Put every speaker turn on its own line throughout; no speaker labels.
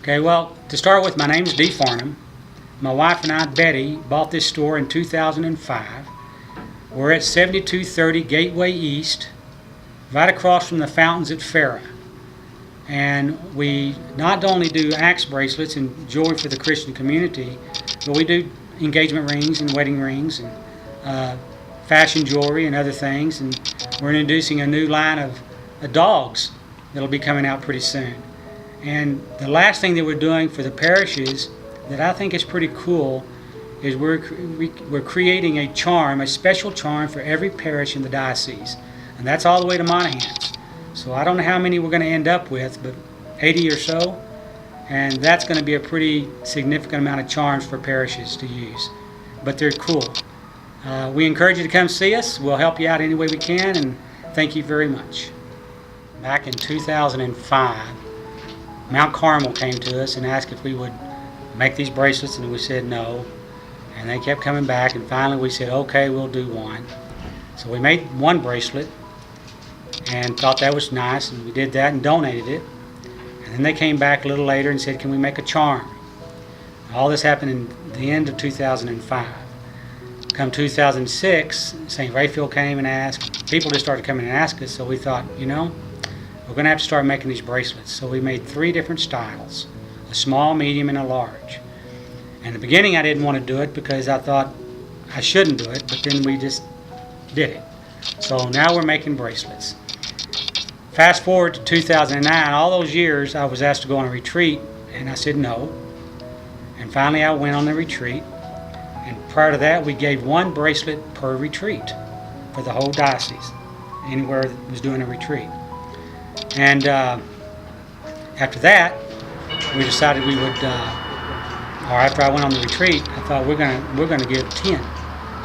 Okay, well, to start with, my name is Dee Farnham. My wife and I, Betty, bought this store in 2005. We're at 7230 Gateway East, right across from the fountains at Farrah. And we not only do axe bracelets and jewelry for the Christian community, but we do engagement rings and wedding rings and fashion jewelry and other things. And we're introducing a new line of dogs that'll be coming out pretty soon. And the last thing that we're doing for the parishes that I think is pretty cool is we're creating a charm, a special charm for every parish in the diocese. And that's all the way to Monahans. So I don't know how many we're going to end up with, but 80 or so. And that's going to be a pretty significant amount of charms for parishes to use. But they're cool. We encourage you to come see us. We'll help you out any way we can, and thank you very much. Back in 2005, Mount Carmel came to us and asked if we would make these bracelets, and we said no. And they kept coming back, and finally we said, okay, we'll do one. So we made one bracelet and thought that was nice, and we did that and donated it. And then they came back a little later and said, can we make a charm? All this happened in the end of 2005. Come 2006, St. Raphael came and asked. People just started coming and asking us, so we thought, we're going to have to start making these bracelets. So we made 3 different styles, a small, medium, and a large. In the beginning I didn't want to do it because I thought I shouldn't do it, but then we just did it. So now we're making bracelets. Fast forward to 2009, all those years I was asked to go on a retreat, and I said no. And finally I went on the retreat, and prior to that we gave 1 bracelet per retreat for the whole diocese, anywhere that was doing a retreat. And after that, we decided we would, or after I went on the retreat, I thought we're going to give 10.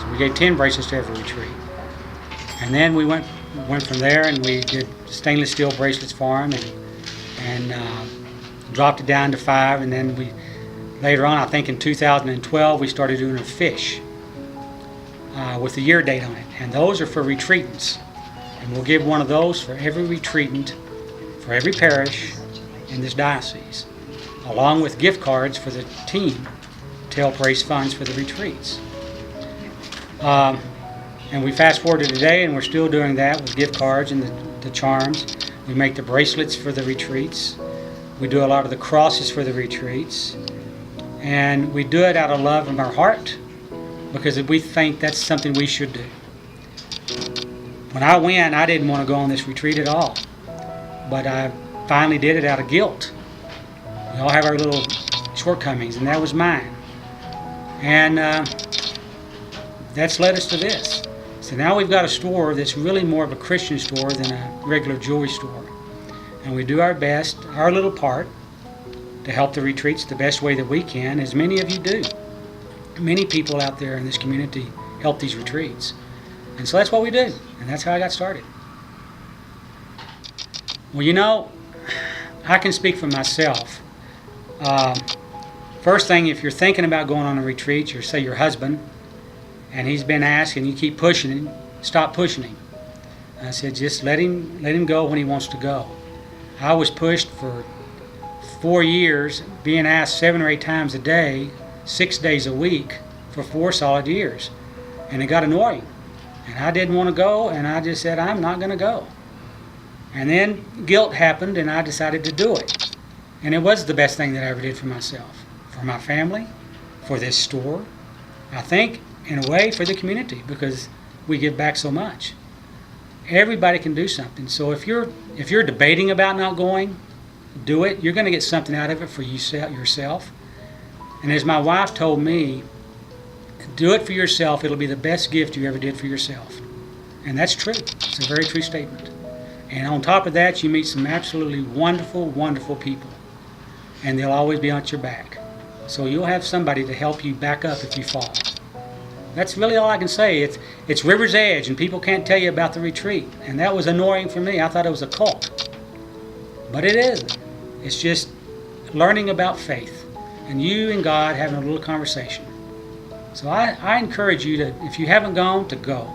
So we gave 10 bracelets to every retreat. And then we went from there, and we did stainless steel bracelets for them, and dropped it down to 5. And then later on, I think in 2012, we started doing a fish with the year date on it. And those are for retreatants. And we'll give one of those for every retreatant, for every parish in this diocese, along with gift cards for the team to help raise funds for the retreats. And we fast forward to today, and we're still doing that with gift cards and the charms. We make the bracelets for the retreats. We do a lot of the crosses for the retreats. And we do it out of love in our heart because we think that's something we should do. When I went, I didn't want to go on this retreat at all. But I finally did it out of guilt. We all have our little shortcomings, and that was mine. And that's led us to this. So now we've got a store that's really more of a Christian store than a regular jewelry store. And we do our best, our little part, to help the retreats the best way that we can, as many of you do. Many people out there in this community help these retreats. And so that's what we do, and that's how I got started. Well, I can speak for myself. First thing, if you're thinking about going on a retreat, say your husband, and he's been asked and you keep pushing him, stop pushing him. I said, just let him go when he wants to go. I was pushed for 4 years, being asked 7 or 8 times a day, 6 days a week, for 4 solid years. And it got annoying. And I didn't want to go, and I just said, I'm not going to go. And then guilt happened, and I decided to do it. And it was the best thing that I ever did for myself, for my family, for this store. I think, in a way, for the community, because we give back so much. Everybody can do something. So if you're debating about not going, do it. You're going to get something out of it for yourself. And as my wife told me, do it for yourself. It'll be the best gift you ever did for yourself. And that's true. It's a very true statement. And on top of that, you meet some absolutely wonderful, wonderful people. And they'll always be on your back. So you'll have somebody to help you back up if you fall. That's really all I can say. It's River's Edge, and people can't tell you about the retreat. And that was annoying for me. I thought it was a cult. But it isn't. It's just learning about faith. And you and God having a little conversation. So I encourage you to, if you haven't gone, to go.